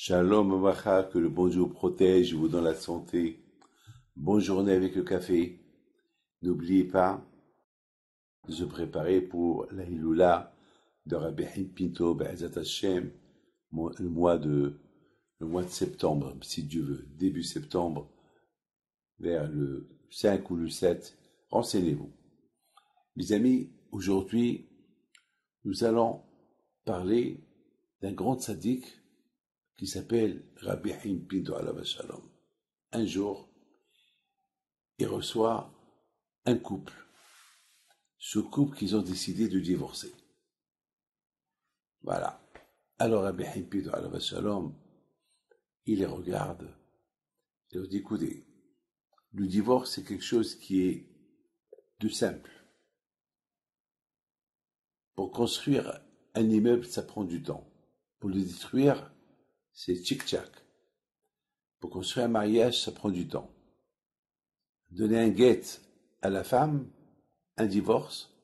Shalom Omaha, que le bon Dieu vous protège, vous donne la santé. Bonne journée avec le café. N'oubliez pas de se préparer pour la Hiloula de Rabbi Haim Pinto, Be'ezat Hashem, le mois de septembre, si Dieu veut, début septembre, vers le 5 ou le 7. Renseignez-vous. Mes amis, aujourd'hui, nous allons parler d'un grand tzaddik qui s'appelle Rabbi Haim Pinto alav shalom. Un jour, il reçoit un couple. Ce couple qu'ils ont décidé de divorcer. Voilà. Alors Rabbi Haim Pinto alav shalom, il les regarde et leur dit, écoutez, le divorce c'est quelque chose qui est de simple. Pour construire un immeuble, ça prend du temps. Pour le détruire, c'est tchic-tchac. Pour construire un mariage, ça prend du temps. Donner un guet à la femme, un divorce,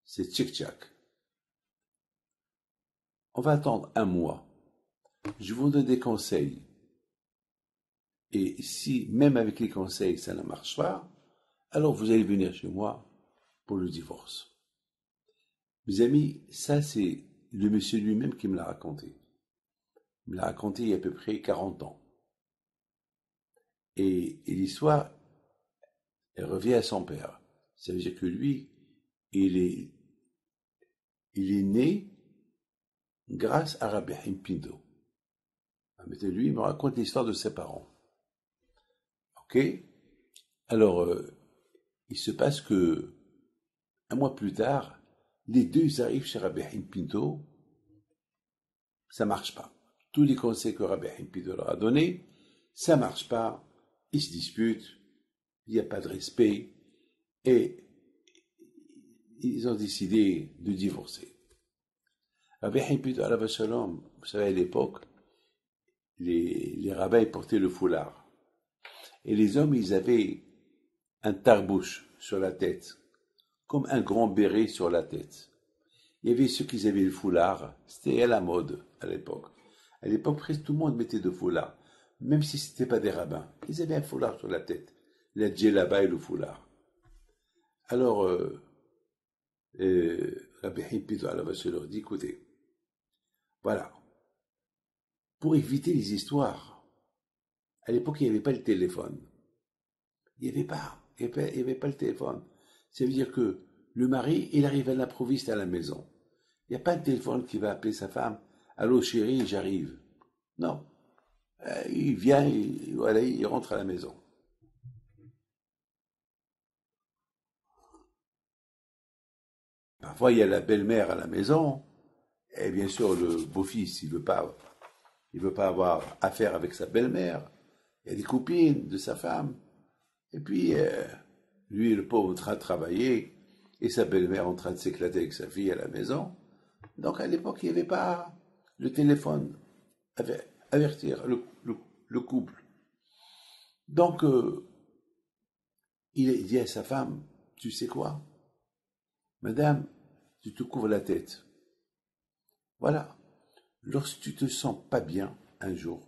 c'est tchic-tchac. On va attendre un mois. Je vous donne des conseils. Et si, même avec les conseils, ça ne marche pas, alors vous allez venir chez moi pour le divorce. Mes amis, ça c'est le monsieur lui-même qui me l'a raconté. Il me l'a raconté il y a à peu près 40 ans. Et l'histoire, elle revient à son père. Ça veut dire que lui, il est né grâce à Rabbi Haim Pinto. Lui, il me raconte l'histoire de ses parents. Ok? Alors, il se passe que, un mois plus tard, les deux arrivent chez Rabbi Haim Pinto. Ça marche pas. Tous les conseils que Rabbi Haim Pinto leur a donnés, ça marche pas. Ils se disputent. Il n'y a pas de respect. Et ils ont décidé de divorcer. Rabbi Haim Pinto alav shalom, vous savez, à l'époque, les rabbins portaient le foulard. Et les hommes, ils avaient un tarbouche sur la tête, comme un grand béret sur la tête. Il y avait ceux qui avaient le foulard, c'était à la mode à l'époque. À l'époque, presque tout le monde mettait de foulard, même si ce n'était pas des rabbins. Ils avaient un foulard sur la tête, la djellaba et le foulard. Alors, Rabbi Haim Pinto alav shalom dit, écoutez, voilà, pour éviter les histoires, à l'époque, il n'y avait pas le téléphone. Il n'y avait pas le téléphone. Ça veut dire que le mari, il arrive à l'improviste à la maison. Il n'y a pas de téléphone qui va appeler sa femme. Allô chérie, j'arrive. Non. Il vient, voilà, il rentre à la maison. Parfois, il y a la belle-mère à la maison. Et bien sûr, le beau-fils, il veut pas avoir affaire avec sa belle-mère. Il y a des copines de sa femme. Et puis, lui, le pauvre, en train de travailler, et sa belle-mère en train de s'éclater avec sa fille à la maison. Donc, à l'époque, il n'y avait pas le téléphone avertir le couple. Donc, il dit à sa femme, tu sais quoi, madame, tu te couvres la tête. Voilà. Lorsque tu te sens pas bien un jour,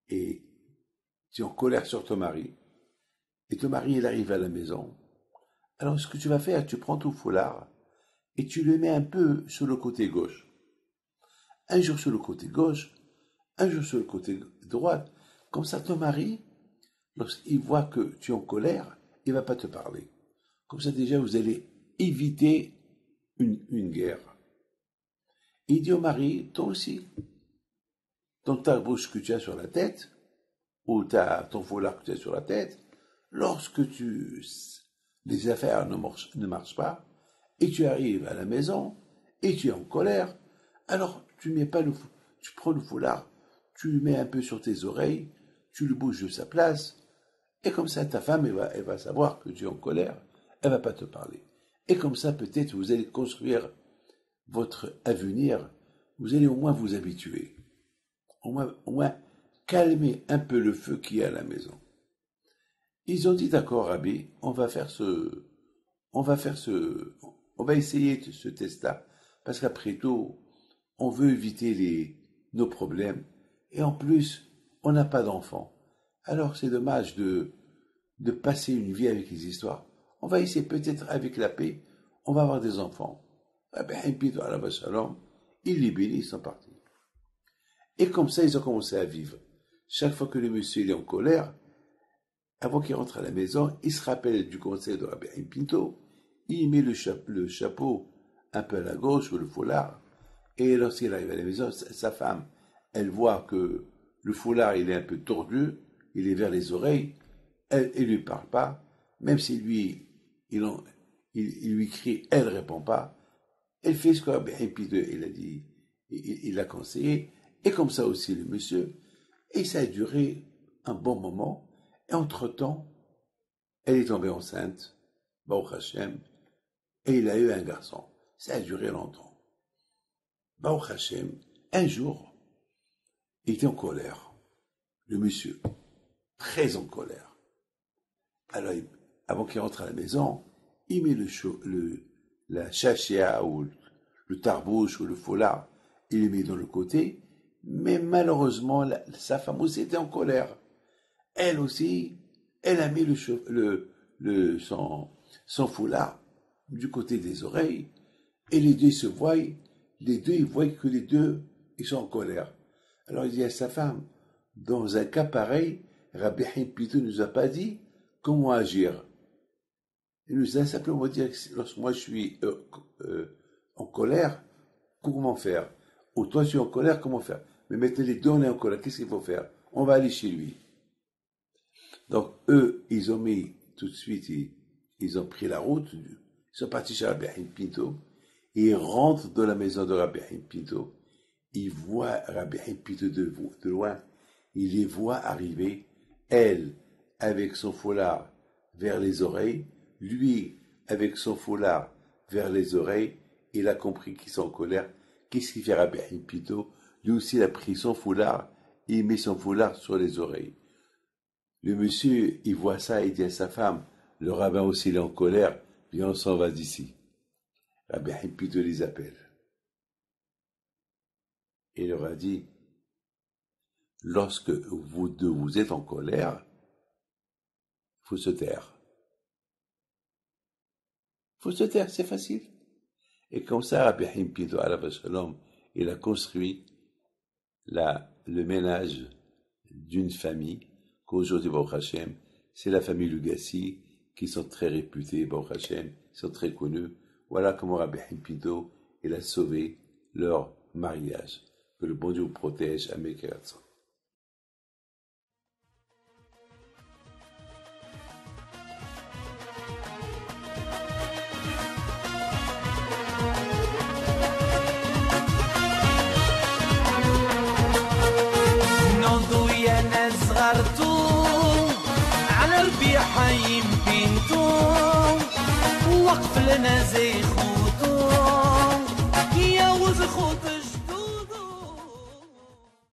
et tu es en colère sur ton mari, et ton mari, il arrive à la maison, alors ce que tu vas faire, tu prends ton foulard, et tu le mets un peu sur le côté gauche. Un jour sur le côté gauche, un jour sur le côté droit. Comme ça, ton mari, lorsqu'il voit que tu es en colère, il ne va pas te parler. Comme ça, déjà, vous allez éviter une guerre. Et il dit au mari, toi aussi, ton tarbouche que tu as sur la tête, ou ton foulard que tu as sur la tête, lorsque les affaires ne marchent pas, et tu arrives à la maison, et tu es en colère, alors tu prends le foulard, tu le mets un peu sur tes oreilles, tu le bouges de sa place, et comme ça ta femme, elle va savoir que tu es en colère, elle va pas te parler. Et comme ça, peut-être, vous allez construire votre avenir, vous allez au moins vous habituer. Au moins calmer un peu le feu qu'il y a à la maison. Ils ont dit, d'accord, Rabbi, on va essayer ce test-là, parce qu'après tout, on veut éviter nos problèmes. Et en plus, on n'a pas d'enfants. Alors c'est dommage de passer une vie avec les histoires. On va essayer peut-être avec la paix, on va avoir des enfants. Ils les bénissent, ils sont partis. Et comme ça, ils ont commencé à vivre. Chaque fois que le monsieur il est en colère, avant qu'il rentre à la maison, il se rappelle du conseil de Rabbi Haïm Pinto, il met le chapeau un peu à la gauche ou le foulard, et lorsqu'il arrive à la maison, sa femme, elle voit que le foulard il est un peu tordu, il est vers les oreilles, elle ne lui parle pas, même si lui, il lui crie, elle ne répond pas, elle fait ce que Rabbi Haïm Pinto il a dit, il l'a conseillé, et comme ça aussi le monsieur, et ça a duré un bon moment, et entre-temps, elle est tombée enceinte, Baruch Hashem, et il a eu un garçon. Ça a duré longtemps. Baruch Hashem, un jour, il était en colère, le monsieur, très en colère. Alors, avant qu'il rentre à la maison, il met la chachia ou le tarbouche ou le foulard, il le met dans le côté, mais malheureusement, sa femme aussi était en colère. Elle aussi, elle a mis son foulard du côté des oreilles, et les deux se voient, ils voient que les deux, ils sont en colère. Alors il dit à sa femme, dans un cas pareil, Rabbi Haïm Pinto ne nous a pas dit comment agir. Il nous a simplement dit, lorsque moi je suis en colère, comment faire? Ou toi tu es en colère, comment faire? Mais maintenant les deux on est en colère, qu'est-ce qu'il faut faire? On va aller chez lui. Donc eux, ils ont mis tout de suite, ils ont pris la route, ils sont partis chez Rabbi Haïm Pinto, et ils rentrent dans la maison de Rabbi Haïm Pinto, ils voient Rabbi Haïm Pinto de loin, ils les voient arriver, elle avec son foulard vers les oreilles, lui avec son foulard vers les oreilles, il a compris qu'ils sont en colère. Qu'est-ce qu'il fait Rabbi Haïm Pinto? Lui aussi il a pris son foulard, et il met son foulard sur les oreilles. Le monsieur, il voit ça, il dit à sa femme, le rabbin aussi il est en colère, viens on s'en va d'ici. Rabbi Haïm Pinto les appelle. Et il leur a dit, lorsque vous êtes en colère, il faut se taire. Il faut se taire, c'est facile. Et comme ça, Rabbi Haïm Pinto, alav shalom, il a construit le ménage d'une famille, qu'aujourd'hui, Baruch Hashem, c'est la famille Lugassi, qui sont très réputés, Baruch Hashem, qui sont très connus. Voilà comment Rabbi Haïm Pinto, il a sauvé leur mariage. Que le bon Dieu vous protège, Amen. على ربي حايم بنتو وقف لنا زي خوتو يا وز خوتو